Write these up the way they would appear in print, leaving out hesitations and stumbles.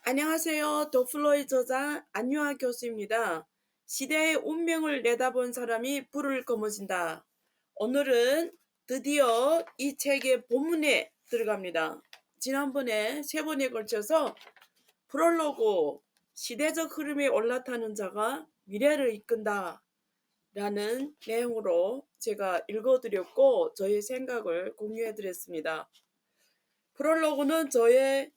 안녕하세요. 더플로의 저자 안유아 교수입니다. 시대의 운명을 내다본 사람이 불을 거머쥔다. 오늘은 드디어 이 책의 본문에 들어갑니다. 지난번에 세 번에 걸쳐서 프롤로그, 시대적 흐름에 올라타는 자가 미래를 이끈다 라는 내용으로 제가 읽어드렸고 저의 생각을 공유해드렸습니다. 프롤로그는 저의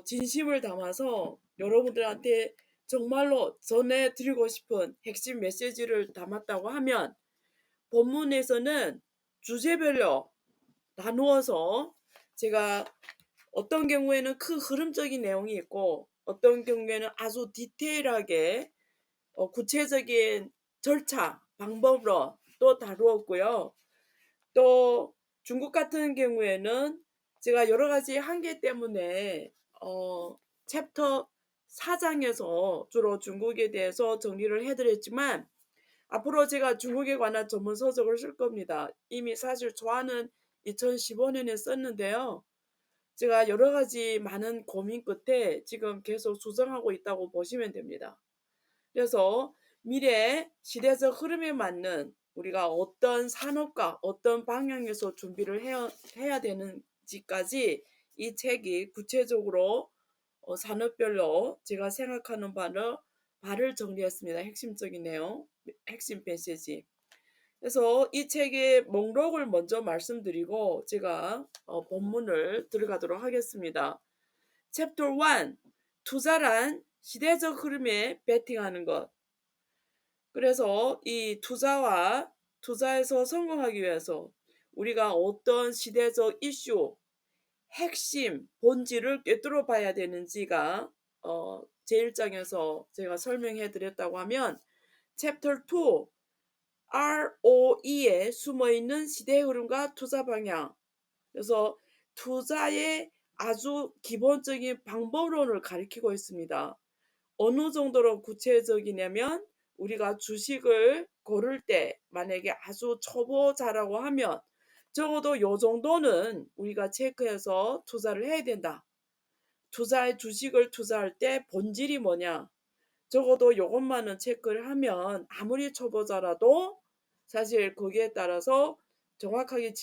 진심을 담아서 여러분들한테 정말로 전해드리고 싶은 핵심 메시지를 담았다고 하면, 본문에서는 주제별로 나누어서 제가 어떤 경우에는 큰 흐름적인 내용이 있고 어떤 경우에는 아주 디테일하게 구체적인 절차, 방법으로 또 다루었고요. 또 중국 같은 경우에는 제가 여러 가지 한계 때문에 챕터 4장에서 주로 중국에 대해서 정리를 해드렸지만, 앞으로 제가 중국에 관한 전문 서적을 쓸 겁니다. 이미 사실 저는 2015년에 썼는데요. 제가 여러 가지 많은 고민 끝에 지금 계속 수정하고 있다고 보시면 됩니다. 그래서 미래 시대적 흐름에 맞는 우리가 어떤 산업과 어떤 방향에서 준비를 해야 되는지까지 이 책이 구체적으로 산업별로 제가 생각하는 바를 정리했습니다. 핵심적인 내용, 핵심 메시지. 그래서 이 책의 목록을 먼저 말씀드리고 제가 본문을 들어가도록 하겠습니다. 챕터 1, 투자란 시대적 흐름에 베팅하는 것. 그래서 이 투자에서 성공하기 위해서 우리가 어떤 시대적 이슈, 핵심, 본질을 꿰뚫어 봐야 되는지가 제1장에서 제가 설명해 드렸다고 하면, 챕터 2, ROE에 숨어있는 시대 흐름과 투자 방향. 그래서 투자의 아주 기본적인 방법론을 가리키고 있습니다. 어느 정도로 구체적이냐면, 우리가 주식을 고를 때 만약에 아주 초보자라고 하면 적어도 요 정도는 우리가 체크해서 투자를 해야 된다. 주식을 투자할 때 본질이 뭐냐, 적어도 요것만은 체크를 하면 아무리 초보자라도 사실 거기에 따라서 정확하게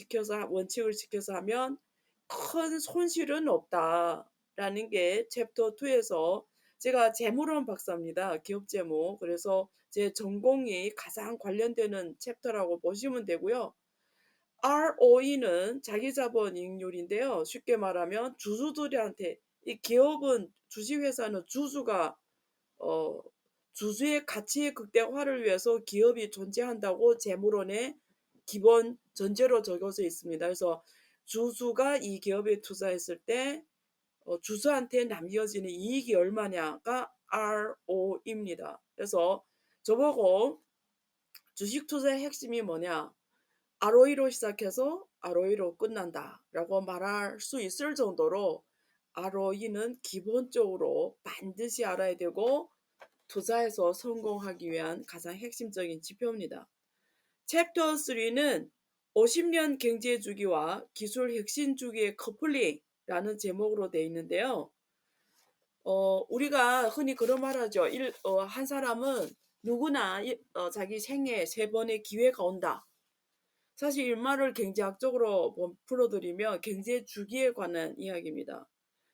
원칙을 지켜서 하면 큰 손실은 없다라는 게 챕터 2에서, 제가 재무론 박사입니다. 기업 재무. 그래서 제 전공이 가장 관련되는 챕터라고 보시면 되고요. ROE는 자기자본 이익률인데요. 쉽게 말하면 주주들한테, 이 기업은, 주식회사는 어, 주주의 가치 극대화를 위해서 기업이 존재한다고 재무론의 기본 전제로 적혀져 있습니다. 그래서 주주가 이 기업에 투자했을 때 주주한테 남겨지는 이익이 얼마냐가 RO입니다. 그래서 저보고 주식 투자의 핵심이 뭐냐, ROE로 시작해서 ROE로 끝난다라고 말할 수 있을 정도로 ROE는 기본적으로 반드시 알아야 되고 투자에서 성공하기 위한 가장 핵심적인 지표입니다. 챕터 3는 50년 경제 주기와 기술 혁신 주기의 커플링이라는 제목으로 되어 있는데요. 우리가 흔히 그런 말 하죠. 한 사람은 누구나 자기 생애에 3번의 기회가 온다. 사실 이 말을 경제학적으로 풀어드리면 경제 주기에 관한 이야기입니다.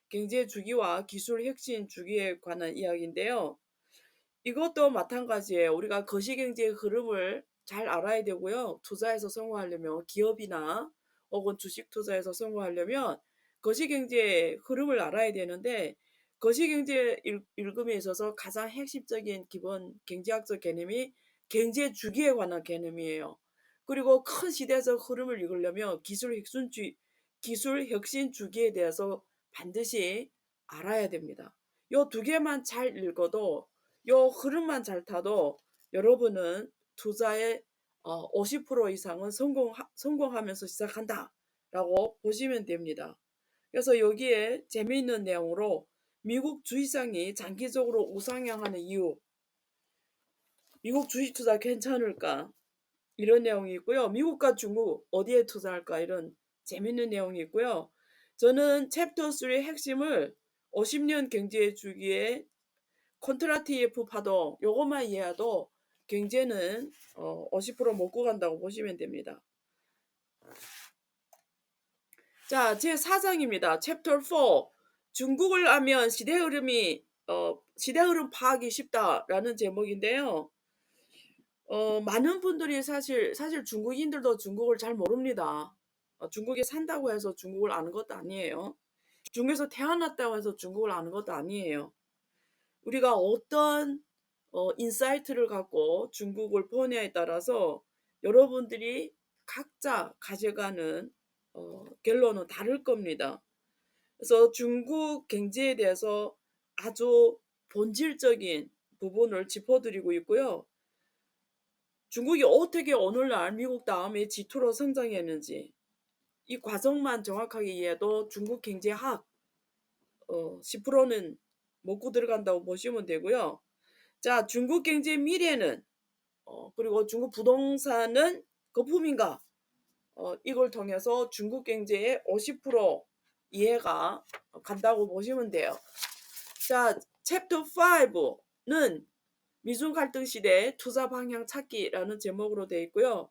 경제 주기와 기술 혁신 주기에 관한 이야기인데요. 이것도 마찬가지예요. 우리가 거시경제의 흐름을 잘 알아야 되고요. 투자에서 성공하려면, 기업이나 혹은 주식 투자에서 성공하려면 거시경제의 흐름을 알아야 되는데, 거시경제 읽음에 있어서 가장 핵심적인 기본 경제학적 개념이 경제 주기에 관한 개념이에요. 그리고 큰 시대적 흐름을 읽으려면 기술 혁신 주기에 대해서 반드시 알아야 됩니다. 요 두 개만 잘 읽어도, 요 흐름만 잘 타도 여러분은 투자의 50% 이상은 성공하면서 시작한다라고 보시면 됩니다. 그래서 여기에 재미있는 내용으로 미국 주식시장이 장기적으로 우상향하는 이유, 미국 주식 투자 괜찮을까, 이런 내용이 있고요. 미국과 중국 어디에 투자할까, 이런 재미있는 내용이 있고요. 저는 챕터 3의 핵심을 50년 경제 주기의 콘트라티에프 파동 요것만 이해해도 경제는 50% 먹고 간다고 보시면 됩니다. 자, 제 4장입니다. 챕터 4. 중국을 알면 시대 흐름 파악이 쉽다라는 제목인데요. 많은 분들이 사실 중국인들도 중국을 잘 모릅니다. 중국에 산다고 해서 중국을 아는 것도 아니에요. 중국에서 태어났다고 해서 중국을 아는 것도 아니에요. 우리가 어떤 인사이트를 갖고 중국을 보느냐에 따라서 여러분들이 각자 가져가는 결론은 다를 겁니다. 그래서 중국 경제에 대해서 아주 본질적인 부분을 짚어드리고 있고요. 중국이 어떻게 오늘날 미국 다음에 G2로 성장했는지 이 과정만 정확하게 이해해도 중국 경제학 10%는 먹고 들어간다고 보시면 되고요. 자, 중국 경제 미래는 그리고 중국 부동산은 거품인가? 이걸 통해서 중국 경제의 50% 이해가 간다고 보시면 돼요. 자, 챕터 5는 미중 갈등 시대 투자 방향 찾기라는 제목으로 되어 있고요.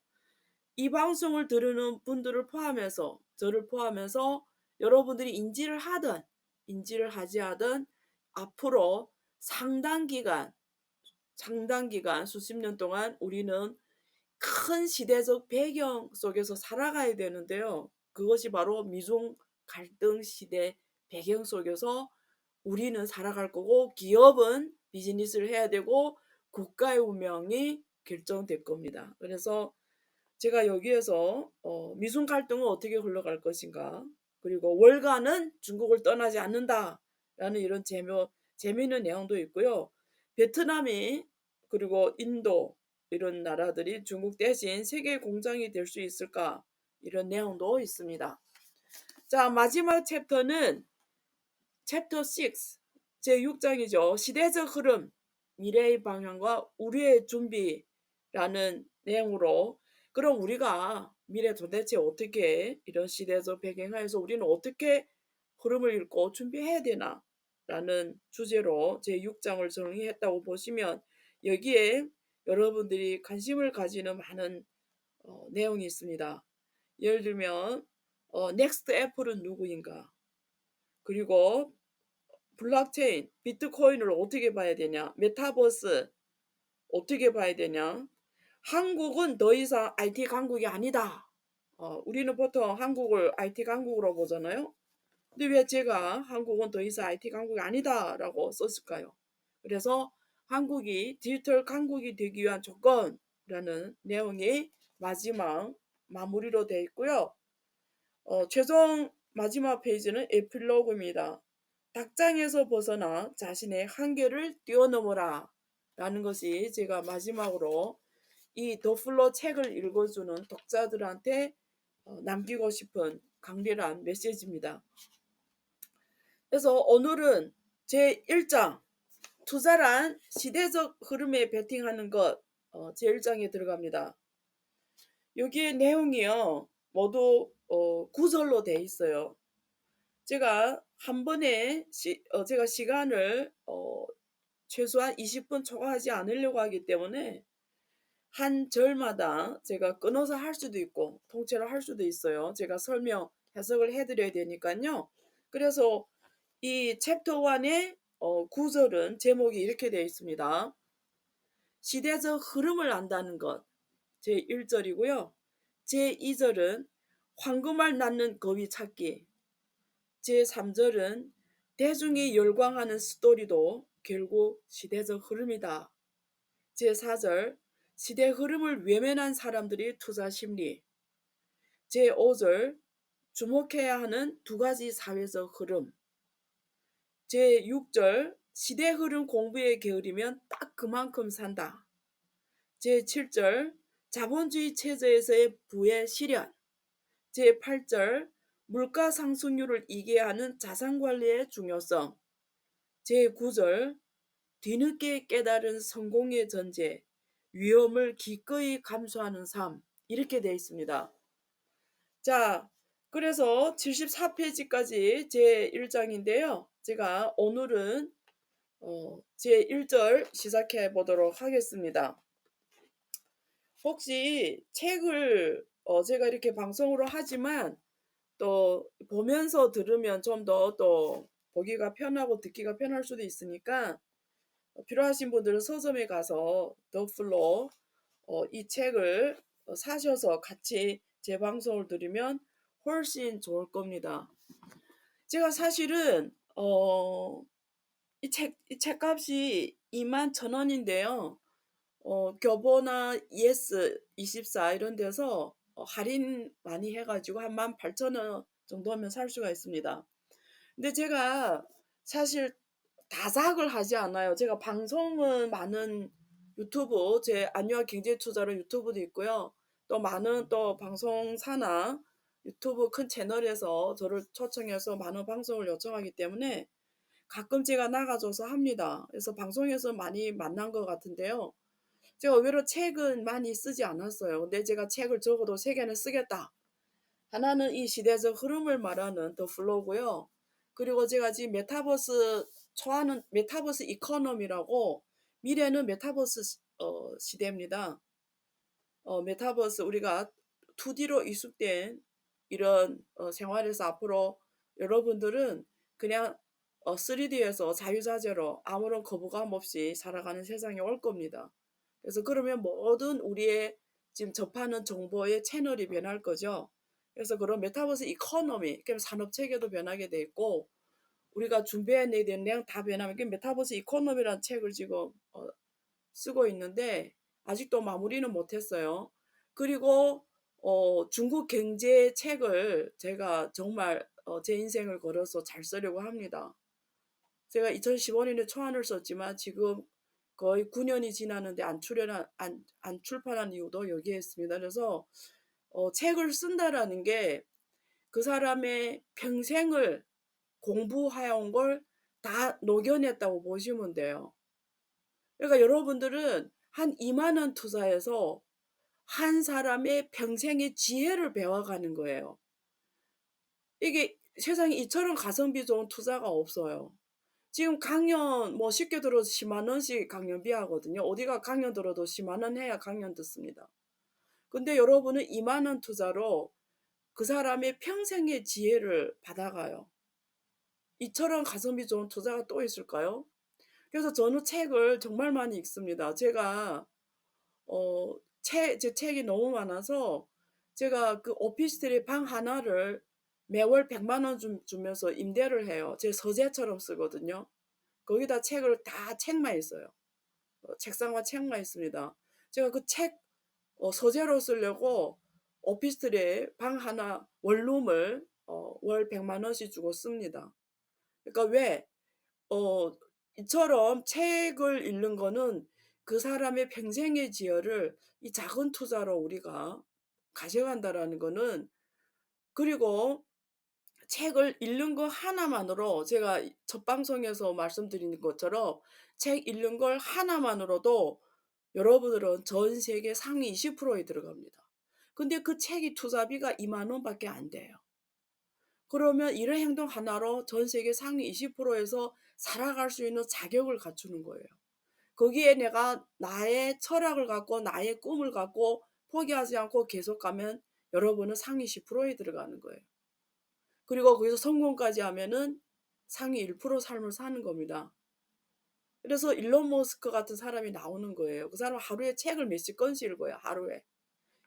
이 방송을 들으는 분들을 포함해서 저를 포함해서 여러분들이 인지를 하든 인지를 하지 하든 앞으로 상당 기간 수십 년 동안 우리는 큰 시대적 배경 속에서 살아가야 되는데요. 그것이 바로 미중 갈등 시대 배경 속에서 우리는 살아갈 거고 기업은 비즈니스를 해야 되고 국가의 운명이 결정될 겁니다. 그래서 제가 여기에서 미중 갈등은 어떻게 흘러갈 것인가, 그리고 월가는 중국을 떠나지 않는다라는 이런 재미있는 내용도 있고요. 베트남이 그리고 인도 이런 나라들이 중국 대신 세계 공장이 될 수 있을까, 이런 내용도 있습니다. 자, 마지막 챕터는 챕터 6, 제6장이죠. 시대적 흐름, 미래의 방향과 우리의 준비라는 내용으로, 그럼 우리가 미래 도대체 어떻게 이런 시대적 배경하에서 우리는 어떻게 흐름을 읽고 준비해야 되나 라는 주제로 제6장을 정리했다고 보시면 여기에 여러분들이 관심을 가지는 많은 내용이 있습니다. 예를 들면 넥스트 애플은 누구인가, 그리고 블록체인, 비트코인을 어떻게 봐야 되냐, 메타버스 어떻게 봐야 되냐, 한국은 더 이상 IT 강국이 아니다. 우리는 보통 한국을 IT 강국으로 보잖아요. 근데 왜 제가 한국은 더 이상 IT 강국이 아니다라고 썼을까요? 그래서 한국이 디지털 강국이 되기 위한 조건이라는 내용이 마지막 마무리로 되어 있고요. 최종 마지막 페이지는 에필로그입니다. 닭장에서 벗어나 자신의 한계를 뛰어넘어라 라는 것이 제가 마지막으로 이 더플로 책을 읽어주는 독자들한테 남기고 싶은 강렬한 메시지입니다. 그래서 오늘은 제1장 투자란 시대적 흐름에 베팅하는 것, 제1장에 들어갑니다. 여기에 내용이요 모두 구절로 돼 있어요. 제가 한 번에 제가 시간을 최소한 20분 초과하지 않으려고 하기 때문에 한 절마다 제가 끊어서 할 수도 있고 통째로 할 수도 있어요. 제가 설명 해석을 해드려야 되니까요. 그래서 이 챕터 1의 구절은 제목이 이렇게 되어 있습니다. 시대적 흐름을 안다는 것, 제1절이고요. 제2절은 황금알 낳는 거위 찾기, 제3절은 대중이 열광하는 스토리도 결국 시대적 흐름이다. 제4절 시대 흐름을 외면한 사람들이 투자 심리. 제5절 주목해야 하는 두 가지 사회적 흐름. 제6절 시대 흐름 공부에 게으르면 딱 그만큼 산다. 제7절 자본주의 체제에서의 부의 실현. 제8절 물가 상승률을 이겨하는 자산관리의 중요성. 제9절 뒤늦게 깨달은 성공의 전제, 위험을 기꺼이 감수하는 삶, 이렇게 되어 있습니다. 자, 그래서 74페이지까지 제1장인데요. 제가 오늘은 제 1절 시작해 보도록 하겠습니다. 혹시 책을 제가 이렇게 방송으로 하지만 또 보면서 들으면 좀 더 또 보기가 편하고 듣기가 편할 수도 있으니까 필요하신 분들은 서점에 가서 더 플로우 이 책을 사셔서 같이 제 방송을 들으면 훨씬 좋을 겁니다. 제가 사실은 이 책값이 21,000원인데요. 교보나 예스24 이런 데서 할인 많이 해가지고 한 18,000원 정도 하면 살 수가 있습니다. 근데 제가 사실 다작을 하지 않아요. 제가 방송은 많은 유튜브, 제 안유아 경제투자로 유튜브도 있고요. 또 많은 또 방송사나 유튜브 큰 채널에서 저를 초청해서 많은 방송을 요청하기 때문에 가끔 제가 나가줘서 합니다. 그래서 방송에서 많이 만난 것 같은데요. 제가 의외로 책은 많이 쓰지 않았어요. 근데 제가 책을 적어도 3개는 쓰겠다. 하나는 이 시대적 흐름을 말하는 더 플로우고요. 그리고 제가 지금 메타버스 초하는 메타버스 이코노미라고 미래는 메타버스 시대입니다. 메타버스 우리가 2D로 이식된 이런 생활에서 앞으로 여러분들은 그냥 3D에서 자유자재로 아무런 거부감 없이 살아가는 세상이 올 겁니다. 그래서 그러면 모든 우리의 지금 접하는 정보의 채널이 변할 거죠. 그래서 그런 메타버스 이코노미, 그럼 산업 체계도 변하게 돼 있고 우리가 준비해내야 되는 내용 다 변하면 메타버스 이코노미라는 책을 지금 쓰고 있는데 아직도 마무리는 못했어요. 그리고 중국 경제 책을 제가 정말 제 인생을 걸어서 잘 쓰려고 합니다. 제가 2015년에 초안을 썼지만 지금 거의 9년이 지났는데 안 출판한 이유도 여기에 있습니다. 그래서 책을 쓴다라는 게 그 사람의 평생을 공부해온 걸 다 녹여냈다고 보시면 돼요. 그러니까 여러분들은 한 2만 원 투자해서 한 사람의 평생의 지혜를 배워가는 거예요. 이게 세상에 이처럼 가성비 좋은 투자가 없어요. 지금 강연 뭐 쉽게 들어서 10만 원씩 강연비 하거든요. 어디가 강연 들어도 10만 원 해야 강연 듣습니다. 근데 여러분은 2만 원 투자로 그 사람의 평생의 지혜를 받아가요. 이처럼 가성비 좋은 투자가 또 있을까요? 그래서 저는 책을 정말 많이 읽습니다. 제가 제 책이 너무 많아서 제가 그 오피스텔의 방 하나를 매월 100만 원 주면서 임대를 해요. 제 서재처럼 쓰거든요. 거기다 책을 다 책만 있어요. 책상과 책만 있습니다. 제가 그 책 서재로 쓰려고 오피스텔에 방 하나 원룸을 월 100만 원씩 주고 씁니다. 그러니까 왜 이처럼 책을 읽는 거는 그 사람의 평생의 지혜를 이 작은 투자로 우리가 가져간다라는 거는 그리고 책을 읽는 거 하나만으로 제가 첫 방송에서 말씀드린 것처럼 책 읽는 걸 하나만으로도 여러분들은 전 세계 상위 20%에 들어갑니다. 근데 그 책이 투자비가 2만 원밖에 안 돼요. 그러면 이런 행동 하나로 전 세계 상위 20%에서 살아갈 수 있는 자격을 갖추는 거예요. 거기에 내가 나의 철학을 갖고 나의 꿈을 갖고 포기하지 않고 계속 가면 여러분은 상위 10%에 들어가는 거예요. 그리고 거기서 성공까지 하면은 상위 1% 삶을 사는 겁니다. 그래서 일론 머스크 같은 사람이 나오는 거예요. 그 사람 하루에 책을 몇십 권씩 읽어요. 하루에.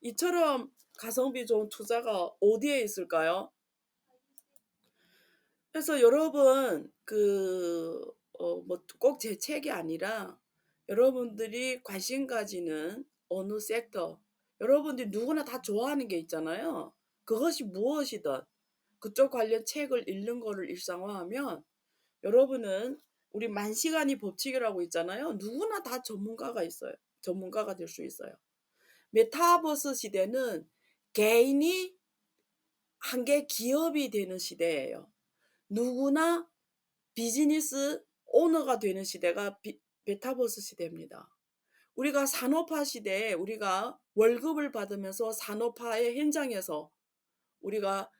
이처럼 가성비 좋은 투자가 어디에 있을까요? 그래서 여러분 뭐 꼭 제 책이 아니라 여러분들이 관심 가지는 어느 섹터 여러분들이 누구나 다 좋아하는 게 있잖아요. 그것이 무엇이든 그쪽 관련 책을 읽는 거를 일상화하면 여러분은 우리 만시간이 법칙이라고 있잖아요. 누구나 다 전문가가 있어요. 전문가가 될 수 있어요. 메타버스 시대는 개인이 한 개 기업이 되는 시대예요. 누구나 비즈니스 오너가 되는 시대가 메타버스 시대입니다. 우리가 산업화 시대에 우리가 월급을 받으면서 산업화의 현장에서 우리가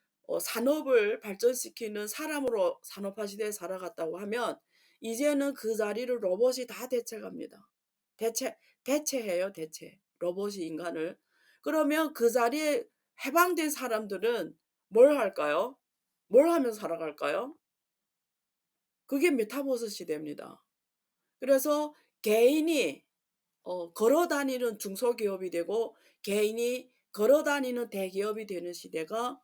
산업을 발전시키는 사람으로 산업화 시대에 살아갔다고 하면 이제는 그 자리를 로봇이 다 대체합니다. 대체 대체해요, 대체. 로봇이 인간을. 그러면 그 자리에 해방된 사람들은 뭘 할까요? 뭘 하면서 살아갈까요? 그게 메타버스 시대입니다. 그래서 개인이 걸어 다니는 중소기업이 되고 개인이 걸어 다니는 대기업이 되는 시대가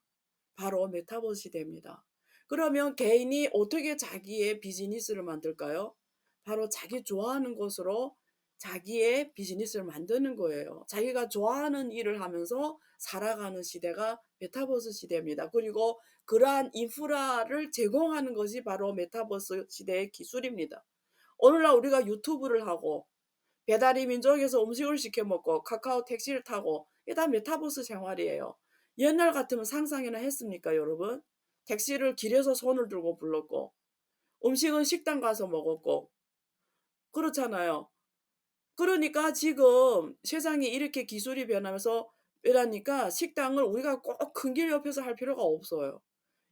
바로 메타버스 시대입니다. 그러면 개인이 어떻게 자기의 비즈니스를 만들까요? 바로 자기 좋아하는 것으로 자기의 비즈니스를 만드는 거예요. 자기가 좋아하는 일을 하면서 살아가는 시대가 메타버스 시대입니다. 그리고 그러한 인프라를 제공하는 것이 바로 메타버스 시대의 기술입니다. 오늘날 우리가 유튜브를 하고 배달의 민족에서 음식을 시켜 먹고 카카오 택시를 타고 이게 다 메타버스 생활이에요. 옛날 같으면 상상이나 했습니까, 여러분? 택시를 길에서 손을 들고 불렀고 음식은 식당 가서 먹었고 그렇잖아요. 그러니까 지금 세상이 이렇게 기술이 변하면서 이러니까 식당을 우리가 꼭 큰 길 옆에서 할 필요가 없어요.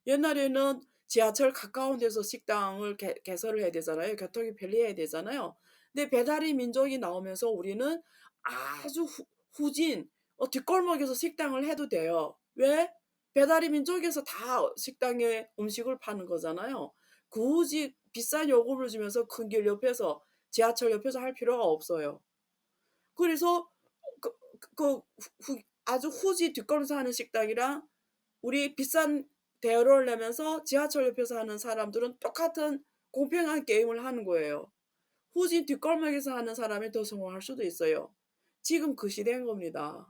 옛날에는 지하철 가까운 데서 식당을 개설을 해야 되잖아요. 교통이 편리해야 되잖아요. 근데 배달의 민족이 나오면서 우리는 아주 후진 뒷골목에서 식당을 해도 돼요. 왜? 배달의 민족에서 다 식당에 음식을 파는 거잖아요. 굳이 비싼 요금을 주면서 큰 길 옆에서 지하철 옆에서 할 필요가 없어요. 그래서 그 그 아주 후지 뒷골에서 하는 식당이랑 우리 비싼 대여료를 내면서 지하철 옆에서 하는 사람들은 똑같은 공평한 게임을 하는 거예요. 후진 뒷골목에서 하는 사람이 더 성공할 수도 있어요. 지금 그 시대인 겁니다.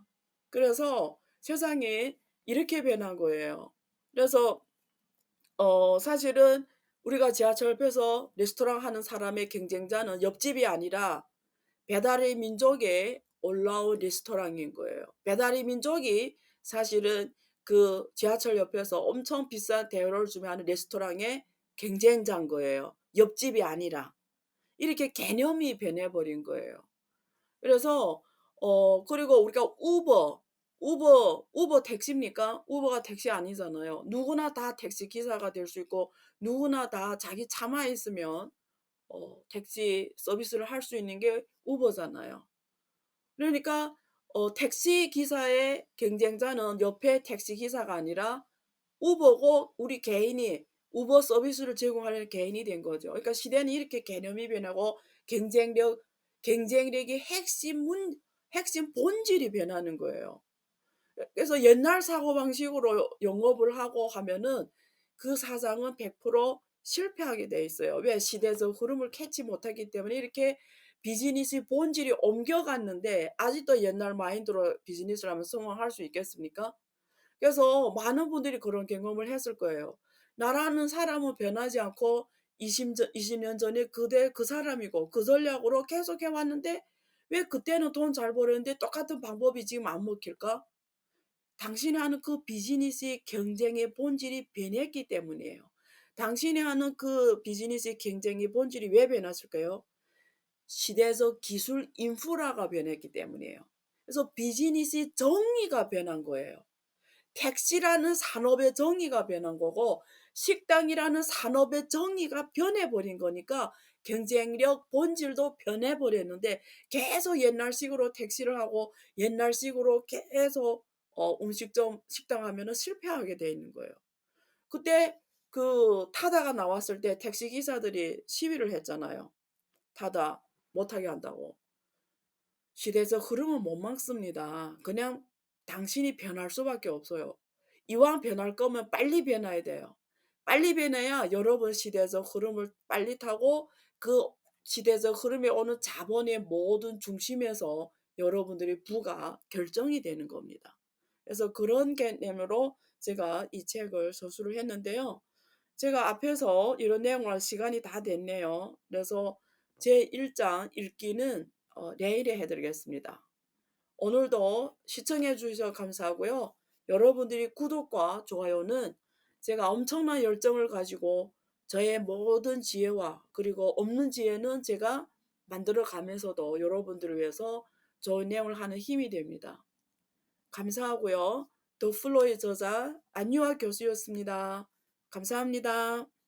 그래서 세상이 이렇게 변한 거예요. 그래서 사실은 우리가 지하철 옆에서 레스토랑 하는 사람의 경쟁자는 옆집이 아니라 배달의 민족의 올라온 레스토랑인 거예요. 배달의 민족이 사실은 그 지하철 옆에서 엄청 비싼 대우를 주며 하는 레스토랑의 경쟁자인 거예요. 옆집이 아니라. 이렇게 개념이 변해버린 거예요. 그래서 그리고 우리가 우버 택시입니까? 우버가 택시 아니잖아요. 누구나 다 택시 기사가 될 수 있고 누구나 다 자기 차만 있으면 택시 서비스를 할 수 있는 게 우버잖아요. 그러니까 택시 기사의 경쟁자는 옆에 택시 기사가 아니라 우버고 우리 개인이 우버 서비스를 제공하는 개인이 된 거죠. 그러니까 시대는 이렇게 개념이 변하고 경쟁력 경쟁력이 핵심 본질이 변하는 거예요. 그래서 옛날 사고방식으로 영업을 하고 하면은 그 사장은 100% 실패하게 돼 있어요. 왜? 시대적 흐름을 캐치 못하기 때문에 이렇게 비즈니스 본질이 옮겨갔는데 아직도 옛날 마인드로 비즈니스를 하면 성공할 수 있겠습니까? 그래서 많은 분들이 그런 경험을 했을 거예요. 나라는 사람은 변하지 않고 20년 전에 그대 그 사람이고 그 전략으로 계속 해왔는데 왜 그때는 돈 잘 벌었는데 똑같은 방법이 지금 안 먹힐까? 당신이 하는 그 비즈니스의 경쟁의 본질이 변했기 때문이에요. 당신이 하는 그 비즈니스의 경쟁의 본질이 왜 변했을까요? 시대적 기술 인프라가 변했기 때문이에요. 그래서 비즈니스 정의가 변한 거예요. 택시라는 산업의 정의가 변한 거고 식당이라는 산업의 정의가 변해버린 거니까 경쟁력 본질도 변해버렸는데 계속 옛날식으로 택시를 하고 옛날식으로 계속 음식점 식당 하면은 실패하게 돼 있는 거예요. 그때 그 타다가 나왔을 때 택시 기사들이 시위를 했잖아요. 타다 못하게 한다고. 시대적 흐름은 못 막습니다. 그냥 당신이 변할 수밖에 없어요. 이왕 변할 거면 빨리 변해야 돼요. 빨리 변해야 여러분 시대적 흐름을 빨리 타고 그 시대적 흐름에 오는 자본의 모든 중심에서 여러분들의 부가 결정이 되는 겁니다. 그래서 그런 개념으로 제가 이 책을 서술을 했는데요. 제가 앞에서 이런 내용을 할 시간이 다 됐네요. 그래서 제 1장 읽기는 내일에 해드리겠습니다. 오늘도 시청해 주셔서 감사하고요. 여러분들이 구독과 좋아요는 제가 엄청난 열정을 가지고 저의 모든 지혜와 그리고 없는 지혜는 제가 만들어 가면서도 여러분들을 위해서 좋은 내용을 하는 힘이 됩니다. 감사하고요. 더 플로의 저자 안유아 교수였습니다. 감사합니다.